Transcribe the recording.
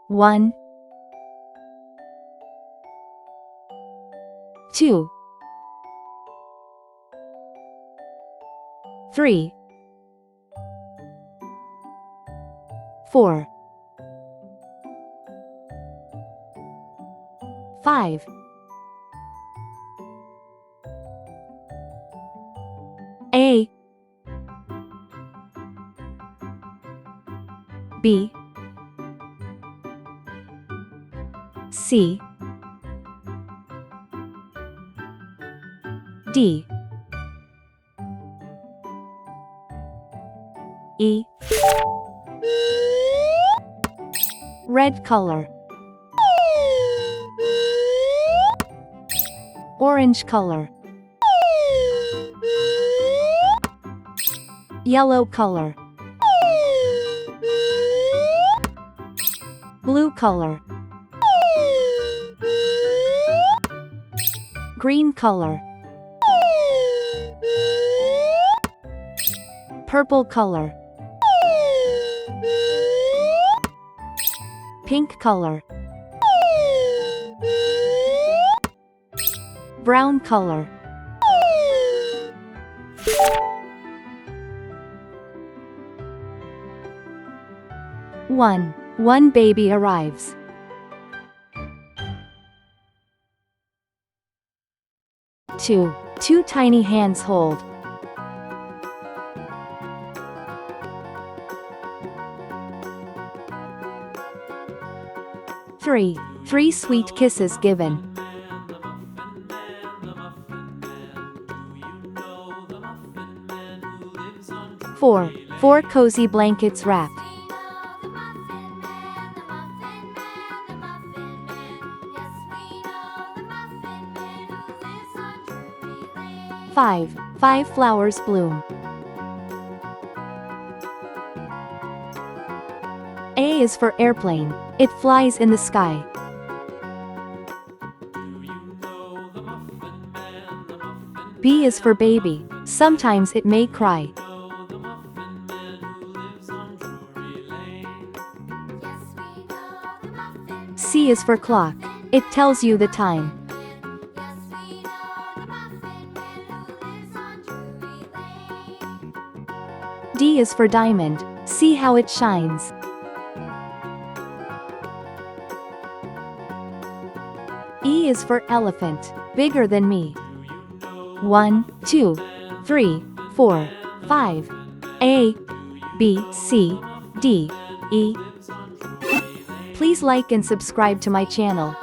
1, 2, 3, 4, 5, 'A', B', C', D', E'. Red color. Orange color. Yellow color. Blue color. Green color. Purple color. Pink color. Brown color. One baby arrives. 2 tiny hands hold. 3 sweet kisses given. 4 cozy blankets wrapped. 5 flowers bloom. A is for airplane. It flies in the sky. B is for baby. Sometimes it may cry. C is for clock. It tells you the time. D is for diamond. See how it shines. E is for elephant. Bigger than me. 1, 2, 3, 4, 5. A, B, C, D, E. Please like and subscribe to my channel.